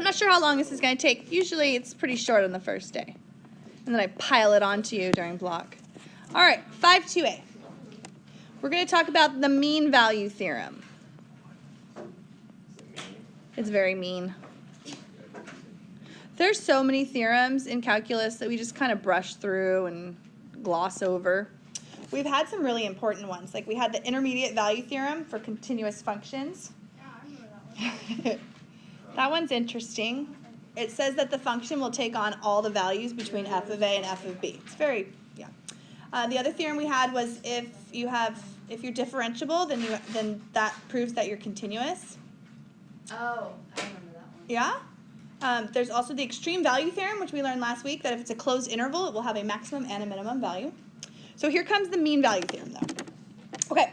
I'm not sure how long this is going to take. Usually it's pretty short on the first day. And then I pile it onto you during block. All right, 5-2A. We're going to talk about the mean value theorem. It's very mean. There's so many theorems in calculus that we just kind of brush through and gloss over. We've had some really important ones. Like we had the intermediate value theorem for continuous functions. Yeah, I remember that one. That one's interesting. It says that the function will take on all the values between f of a and f of b. It's very, yeah. The other theorem we had was if you're differentiable, then that proves that you're continuous. Oh, I remember that one. Yeah. There's also the extreme value theorem, which we learned last week, that if it's a closed interval, it will have a maximum and a minimum value. So here comes the mean value theorem, though. Okay.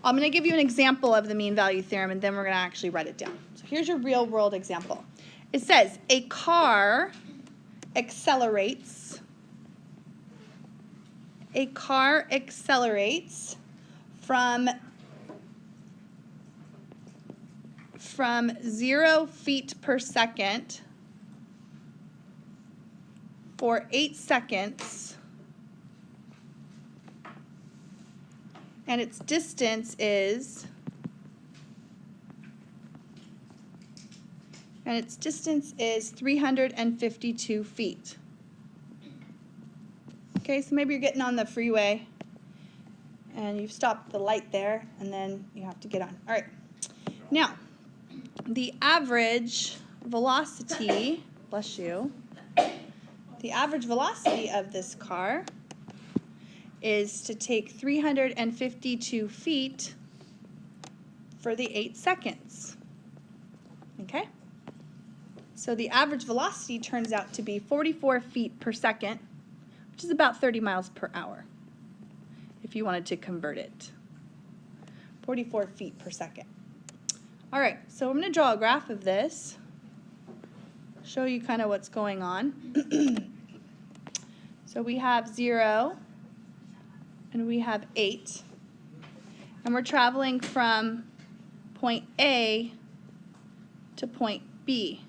I'm going to give you an example of the mean value theorem, and then we're going to actually write it down. So here's your real world example. It says a car accelerates from 0 feet per second for 8 seconds, and its distance is 352 feet. Okay, so maybe you're getting on the freeway and you've stopped the light there and then you have to get on. All right. Now, the average velocity, bless you, the average velocity of this car is to take 352 feet for the 8 seconds. Okay? So the average velocity turns out to be 44 feet per second, which is about 30 miles per hour, if you wanted to convert it. 44 feet per second. All right, so I'm going to draw a graph of this, show you kind of what's going on. So we have 0, and we have 8, and we're traveling from point A to point B.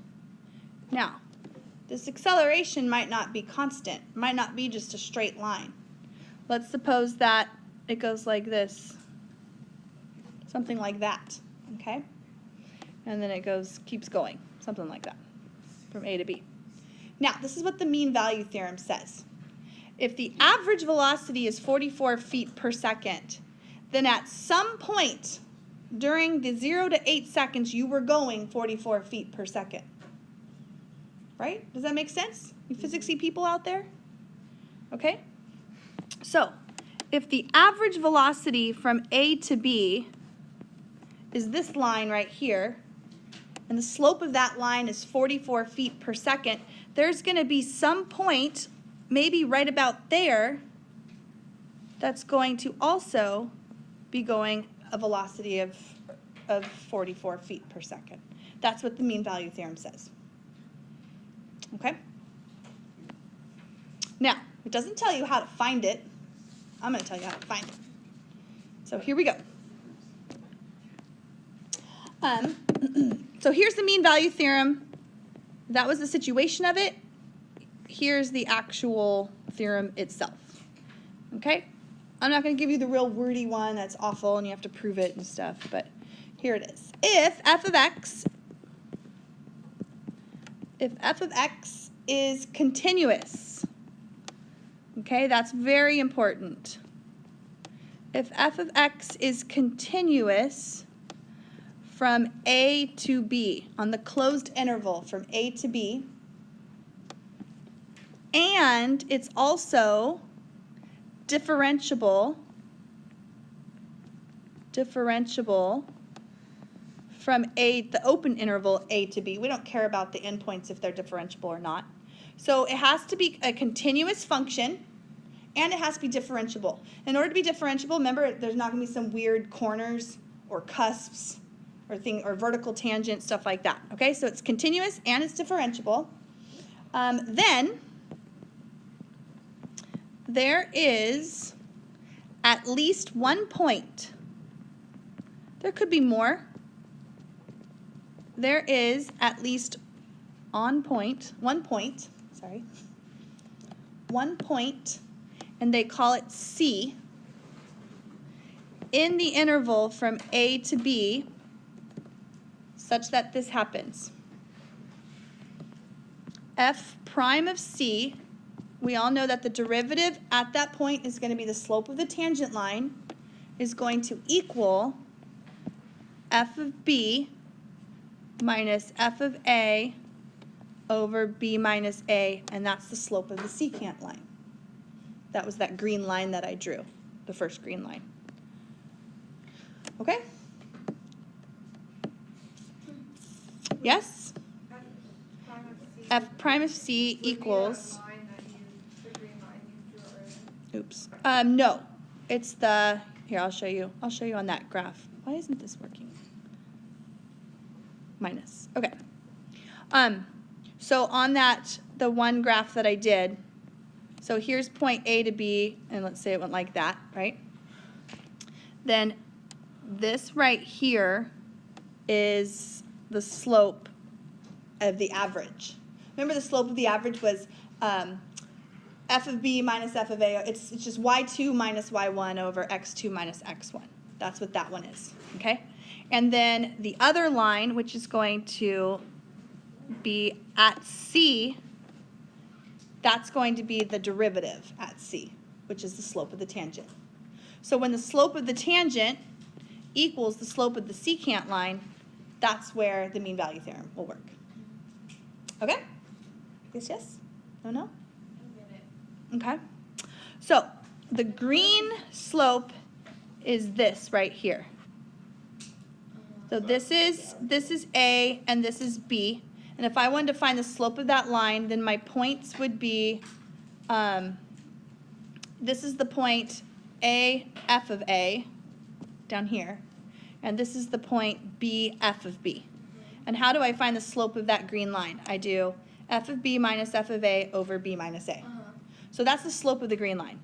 Now, this acceleration might not be constant, might not be just a straight line. Let's suppose that it goes like this, something like that, okay? And then it keeps going, something like that, from A to B. Now, this is what the mean value theorem says. If the average velocity is 44 feet per second, then at some point during the 0 to 8 seconds, you were going 44 feet per second. Right? Does that make sense? You physicsy people out there? Okay? So, if the average velocity from A to B is this line right here, and the slope of that line is 44 feet per second, there's going to be some point, maybe right about there, that's going to also be going a velocity of 44 feet per second. That's what the mean value theorem says. Okay? Now, it doesn't tell you how to find it. I'm going to tell you how to find it. So here we go. So here's the mean value theorem. That was the situation of it. Here's the actual theorem itself. Okay? I'm not going to give you the real wordy one that's awful and you have to prove it and stuff, but here it is. If f of x is continuous, okay, that's very important. If f of x is continuous from A to B, on the closed interval from A to B, and it's also differentiable from the open interval A to B. We don't care about the endpoints if they're differentiable or not. So it has to be a continuous function, and it has to be differentiable. In order to be differentiable, remember, there's not going to be some weird corners or cusps or vertical tangent, stuff like that. Okay, so it's continuous and it's differentiable. Then there is at least one point. There could be more. there is at least one point, and they call it C, in the interval from A to B, such that this happens. F prime of C, we all know that the derivative at that point is going to be the slope of the tangent line, is going to equal f of B minus f of A over B minus A, and that's the slope of the secant line. That was that green line that I drew, the first green line. Okay? Yes? F prime of C equals, oops, no, it's the, here, I'll show you on that graph. Why isn't this working? Minus, okay. So on that, the one graph that I did, so here's point A to B, and let's say it went like that, right? Then this right here is the slope of the average. Remember, the slope of the average was f of B minus f of A. It's just y2 minus y1 over x2 minus x1. That's what that one is, okay? And then the other line, which is going to be at C, that's going to be the derivative at C, which is the slope of the tangent. So when the slope of the tangent equals the slope of the secant line, that's where the mean value theorem will work. Okay? Yes, yes? No, no? Okay. So the green slope is this right here. So this is A and this is B. And if I wanted to find the slope of that line, then my points would be, this is the point A, F of A, down here. And this is the point B, F of B. And how do I find the slope of that green line? I do F of B minus F of A over B minus A. So that's the slope of the green line.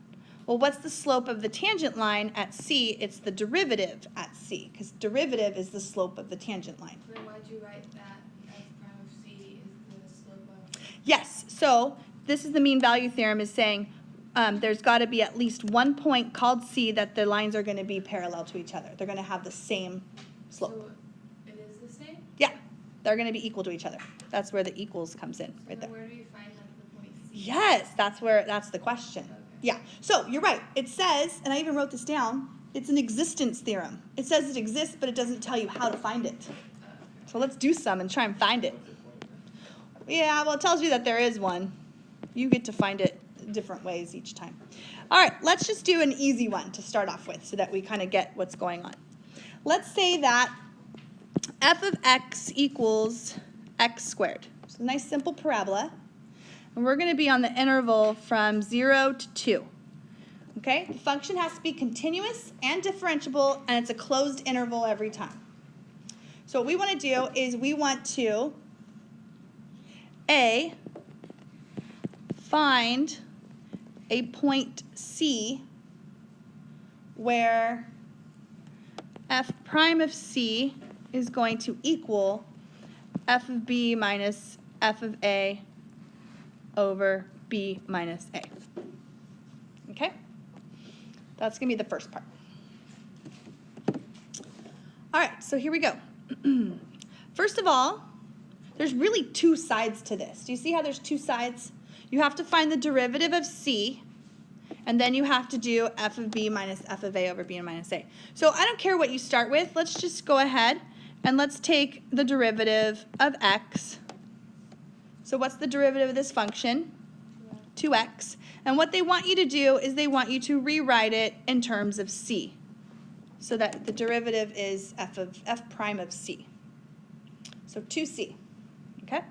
Well, what's the slope of the tangent line at C? It's the derivative at C, because derivative is the slope of the tangent line. So then why'd you write that f prime of C is the slope of? Yes, so this is the mean value theorem, is saying there's got to be at least one point called C that the lines are going to be parallel to each other. They're going to have the same slope. So it is the same? Yeah, they're going to be equal to each other. That's where the equals comes in, right there. Where do you find that the point C? Yes, that's the question. Okay. Yeah, so you're right. It says, and I even wrote this down, it's an existence theorem. It says it exists, but it doesn't tell you how to find it. So let's do some and try and find it. Yeah, well, it tells you that there is one. You get to find it different ways each time. All right, let's just do an easy one to start off with so that we kind of get what's going on. Let's say that f of x equals x squared. So a nice simple parabola. And we're going to be on the interval from 0 to 2. Okay? The function has to be continuous and differentiable, and it's a closed interval every time. So what we want to do is we want to, A, find a point C where f prime of C is going to equal f of B minus f of A over B minus A. Okay? That's going to be the first part. All right, so here we go. First of all, there's really two sides to this. Do you see how there's two sides? You have to find the derivative of C, and then you have to do f of B minus f of A over B minus A. So I don't care what you start with. Let's just go ahead and let's take the derivative of x. So what's the derivative of this function? 2x. And what they want you to do is they want you to rewrite it in terms of C, so that the derivative is f prime of C. So 2c. Okay?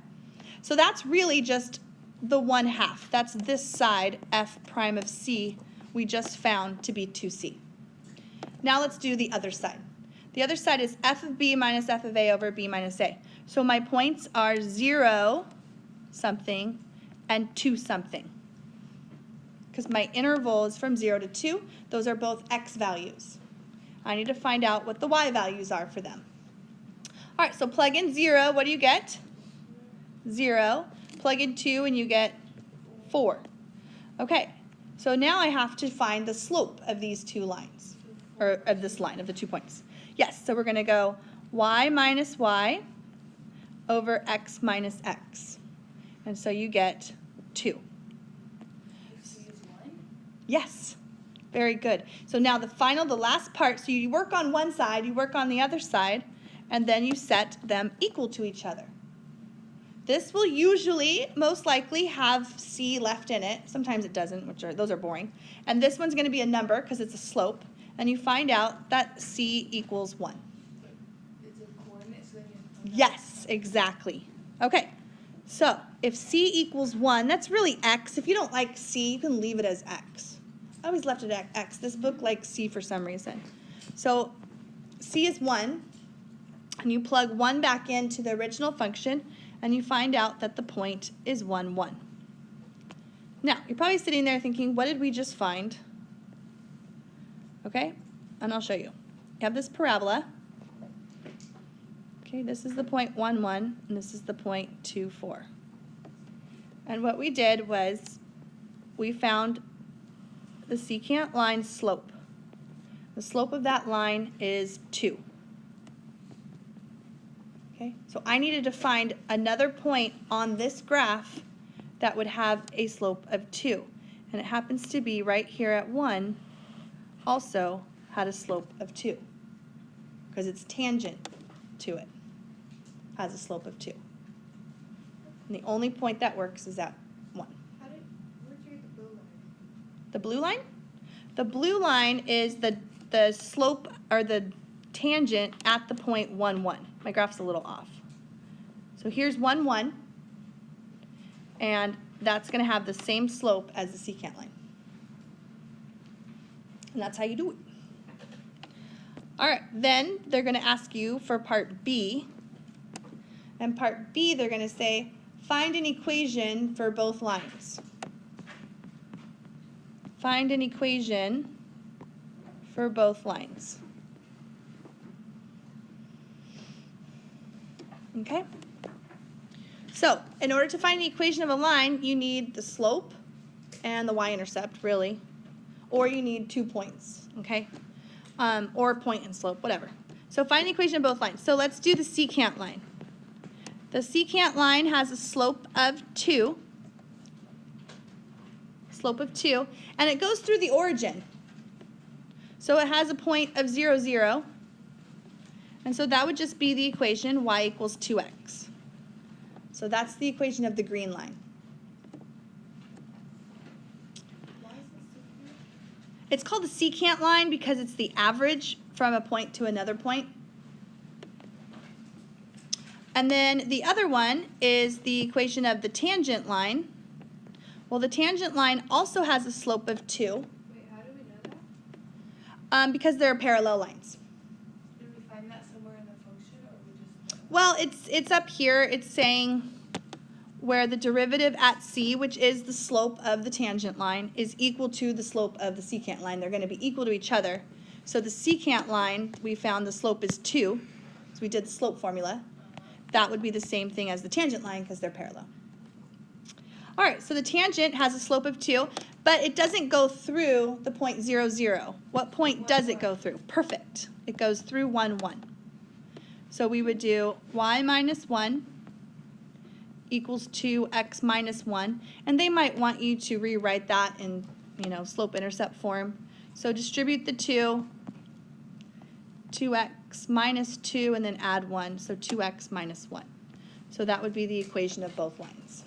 So that's really just the 1/2. That's this side, f prime of C, we just found to be 2c. Now let's do the other side. The other side is f of B minus f of A over B minus A. So my points are 0 something and 2 something. Because my interval is from 0 to 2. Those are both x values. I need to find out what the y values are for them. All right, so plug in 0, what do you get? 0. Plug in 2 and you get 4. Okay, so now I have to find the slope of these two lines, or of this line, of the 2 points. Yes, so we're going to go y minus y over x minus x. And so you get 2. Yes, very good. So now the last part, so you work on one side, you work on the other side, and then you set them equal to each other. This will usually, most likely, have c left in it. Sometimes it doesn't, those are boring. And this one's going to be a number because it's a slope, and you find out that c equals 1. It's a coordinate, so then you have Yes, exactly. Okay, so if c equals 1, that's really x. If you don't like c, you can leave it as x. I always left it at x. This book likes c for some reason. So c is 1, and you plug 1 back into the original function, and you find out that the point is 1, 1. Now, you're probably sitting there thinking, what did we just find? Okay, and I'll show you. You have this parabola. Okay, this is the point 1, 1, and this is the point 2, 4. And what we did was we found the secant line slope. The slope of that line is 2. Okay, so I needed to find another point on this graph that would have a slope of 2. And it happens to be right here at 1 also had a slope of 2 because it's tangent to it, has a slope of 2. And the only point that works is at 1. where'd you get the blue line? The blue line? The blue line is the slope or the tangent at the point 1, 1. My graph's a little off. So here's 1, 1, and that's going to have the same slope as the secant line. And that's how you do it. All right, then they're going to ask you for part B. And part B, they're going to say, find an equation for both lines. Find an equation for both lines. Okay? So, in order to find the equation of a line, you need the slope and the y-intercept, really. Or you need 2 points, okay? Or point and slope, whatever. So find the equation of both lines. So let's do the secant line. The secant line has a slope of 2. Slope of 2. And it goes through the origin. So it has a point of 0, 0. And so that would just be the equation y equals 2x. So that's the equation of the green line. Why is it so It's called the secant line because it's the average from a point to another point. And then the other one is the equation of the tangent line. Well, the tangent line also has a slope of 2 Wait, how do we know that? because they're parallel lines. Did we find that somewhere in the function, or we just? Well, it's up here. It's saying where the derivative at c, which is the slope of the tangent line, is equal to the slope of the secant line. They're going to be equal to each other. So the secant line, we found the slope is 2. So we did the slope formula. That would be the same thing as the tangent line because they're parallel. All right, so the tangent has a slope of 2, but it doesn't go through the point 0, 0. What point does it go through? Perfect. It goes through 1, 1. So we would do y minus 1 equals 2x minus 1. And they might want you to rewrite that in, slope-intercept form. So distribute the 2, 2x minus 2, and then add 1. So 2x minus 1. So that would be the equation of both lines.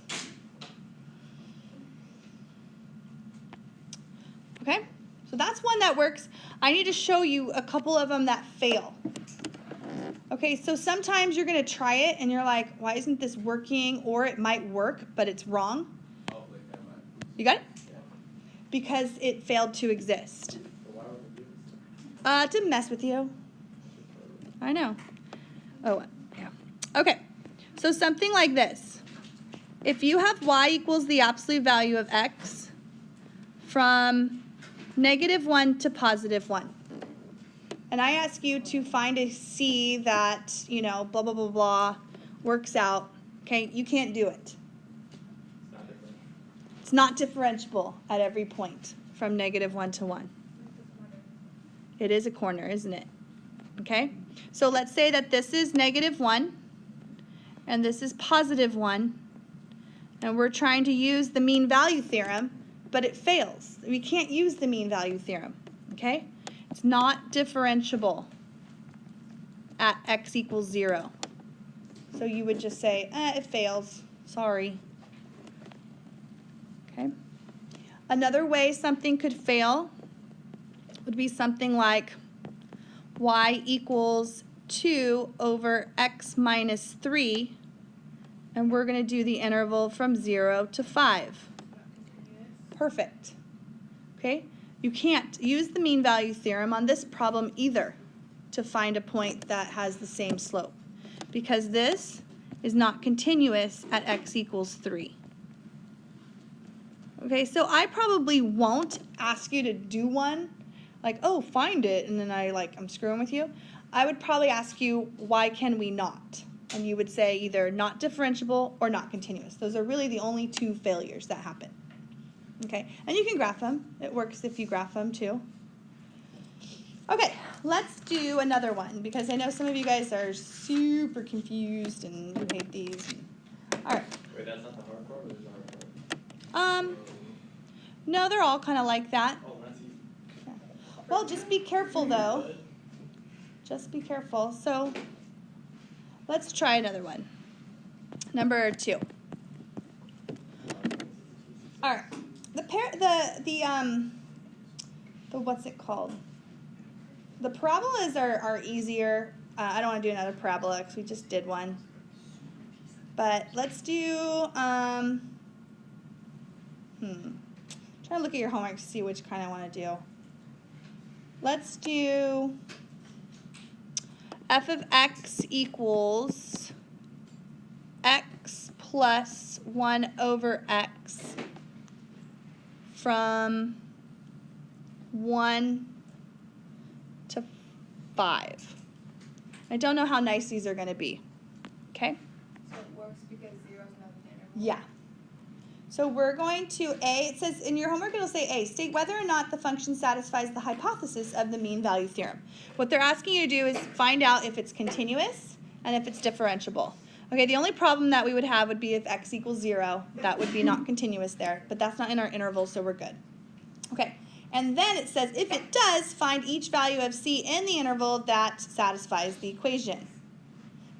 Okay? So that's one that works. I need to show you a couple of them that fail. Okay, so sometimes you're going to try it and you're like, why isn't this working? Or it might work, but it's wrong. You got it? Yeah. Because it failed to exist. So why would we do this? To mess with you. I know. Oh, yeah. Okay, so something like this. If you have y equals the absolute value of x from -1 to +1. and I ask you to find a C that, you know, blah, blah, blah, blah, works out, okay, you can't do it. It's not differentiable at every point from -1 to 1. It is a corner, isn't it? Okay? So let's say that this is -1 and this is +1, and we're trying to use the mean value theorem, but it fails. We can't use the mean value theorem, okay? It's not differentiable at x equals 0. So you would just say, it fails, sorry. Okay? Another way something could fail would be something like y equals 2 over x minus 3, and we're going to do the interval from 0 to 5. Perfect. Okay? You can't use the mean value theorem on this problem either to find a point that has the same slope, because this is not continuous at x equals 3. Okay, so I probably won't ask you to do one, like, oh, find it, and then I'm screwing with you. I would probably ask you, why can we not? And you would say either not differentiable or not continuous. Those are really the only two failures that happen. Okay, and you can graph them. It works if you graph them too. Okay, let's do another one, because I know some of you guys are super confused and you hate these. All right. Wait, that's not the hard part, or is it the hard part? No, they're all kind of like that. Oh, that's easy. Yeah. Well, just be careful though. Just be careful. So let's try another one. Number 2. All right. The what's it called? The parabolas are easier. I don't want to do another parabola because we just did one. But let's do trying to look at your homework to see which kind I want to do. Let's do f of x equals x plus 1 over x from 1 to 5. I don't know how nice these are going to be. Okay? So it works because 0 is not an interval? Yeah. So we're going to it says in your homework it'll say A, state whether or not the function satisfies the hypothesis of the mean value theorem. What they're asking you to do is find out if it's continuous and if it's differentiable. Okay, the only problem that we would have would be if x equals 0. That would be not continuous there, but that's not in our interval, so we're good. Okay, and then it says if it does, find each value of c in the interval that satisfies the equation.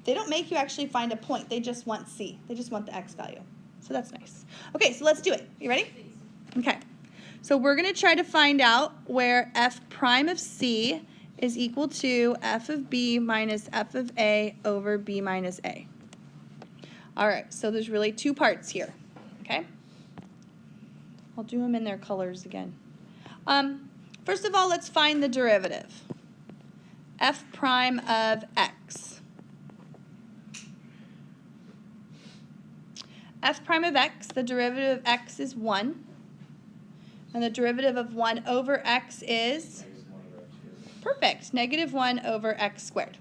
They don't make you actually find a point, they just want c. They just want the x value. So that's nice. Okay, so let's do it. You ready? Okay. So we're going to try to find out where f prime of c is equal to f of b minus f of a over b minus a. All right, so there's really 2 parts here. Okay? I'll do them in their colors again. First of all, let's find the derivative. F prime of x. F prime of x, the derivative of x is 1. And the derivative of 1 over x is? Perfect, -1 over x squared.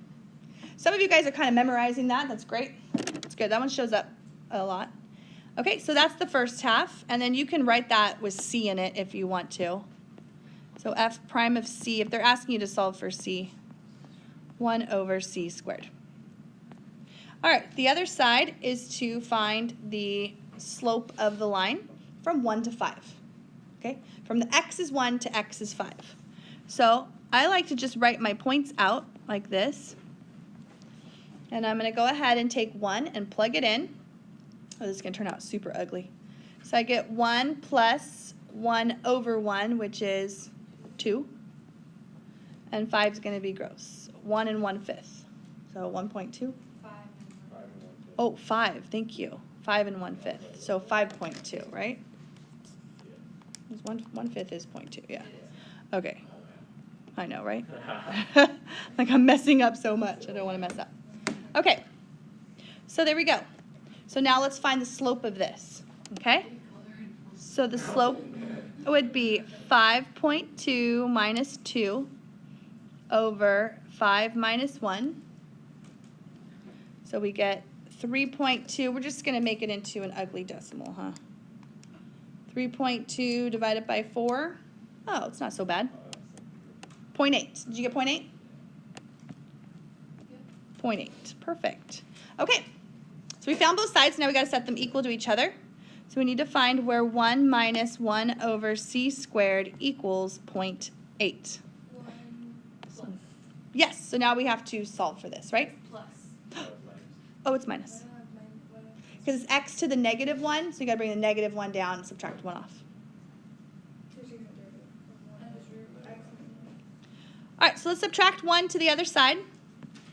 Some of you guys are kind of memorizing that. That's great. That's good. That one shows up a lot. Okay, so that's the first half. And then you can write that with c in it if you want to. So f prime of c, if they're asking you to solve for c, 1 over c squared. All right, the other side is to find the slope of the line from 1 to 5. Okay, from the x is 1 to x is 5. So I like to just write my points out like this. And I'm going to go ahead and take 1 and plug it in. Oh, this is going to turn out super ugly. So I get 1 plus 1 over 1, which is 2. And 5 is going to be gross. 1 and 1/5. So 1.2. Oh, 5, thank you. 5 and 1/5. So 5.2, right? 1/5 is 0.2, yeah. Okay. I know, right? Like I'm messing up so much. I don't want to mess up. Okay. So there we go. So now let's find the slope of this. Okay? So the slope would be 5.2 minus 2 over 5 minus 1. So we get 3.2. We're just going to make it into an ugly decimal, huh? 3.2 divided by 4. Oh, it's not so bad. 0.8. Did you get 0.8? 0.8. Perfect. Okay. So we found both sides. Now we got to set them equal to each other. So we need to find where 1 minus 1 over c squared equals 0.8. 1 plus. Yes. So now we have to solve for this, right? Plus. Oh, it's minus. Because it's x to the negative 1, so you got to bring the negative 1 down and subtract 1 off. All right, so let's subtract 1 to the other side.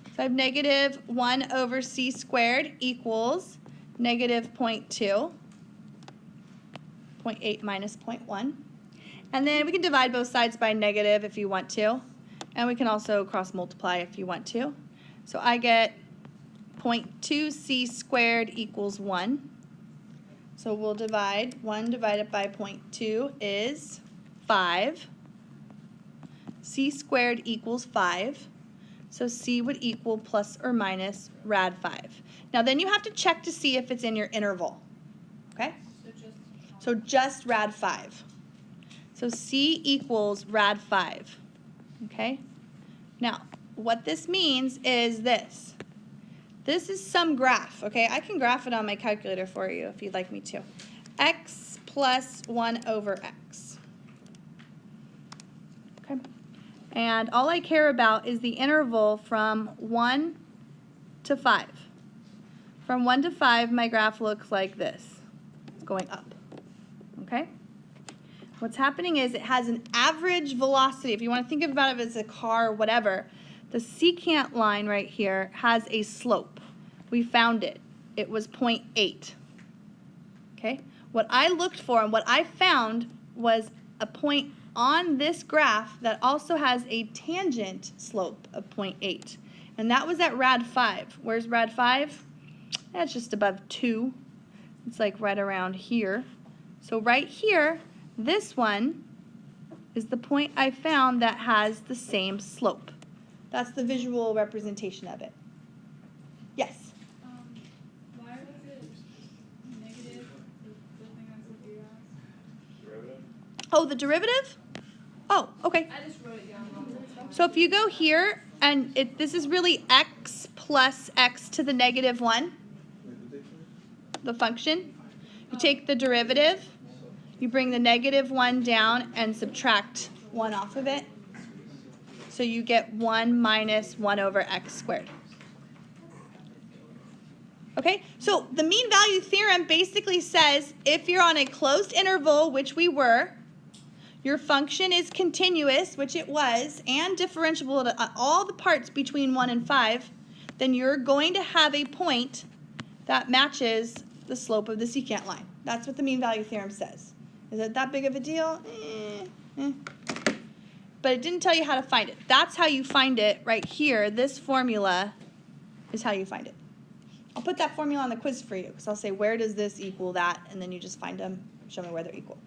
So I have negative 1 over c squared equals negative 0.2. 0.8 minus 0.1. And then we can divide both sides by negative if you want to. And we can also cross multiply if you want to. So I get 0.2c squared equals 1. So we'll divide. 1 divided by 0.2 is 5. C squared equals 5. So C would equal plus or minus rad 5. Now then you have to check to see if it's in your interval. Okay? So just rad 5. So C equals rad 5. Okay? Now, what this means is this. This is some graph, okay? I can graph it on my calculator for you if you'd like me to. X plus 1 over x. Okay? And all I care about is the interval from 1 to 5. From 1 to 5, my graph looks like this. It's going up. Okay? What's happening is it has an average velocity. If you want to think about it as a car or whatever, the secant line right here has a slope. We found it. It was 0.8. Okay? What I looked for and what I found was a point on this graph that also has a tangent slope of 0.8. And that was at rad 5. Where's rad 5? That's just above 2. It's like right around here. So right here, this one is the point I found that has the same slope. That's the visual representation of it. Yes? Why was it negative? The thing on Sophia? Derivative? Oh, the derivative? Oh, okay. I just wrote it down wrong. So if you go here, and this is really x plus x to the negative 1, the function. You take the derivative, you bring the negative 1 down and subtract 1 off of it. So you get 1 minus 1 over x squared. Okay, so the mean value theorem basically says if you're on a closed interval, which we were, your function is continuous, which it was, and differentiable to all the parts between 1 and 5, then you're going to have a point that matches the slope of the secant line. That's what the mean value theorem says. Is it that big of a deal? But it didn't tell you how to find it. That's how you find it right here. This formula is how you find it. I'll put that formula on the quiz for you because I'll say where does this equal that, and then you just find them, show me where they're equal.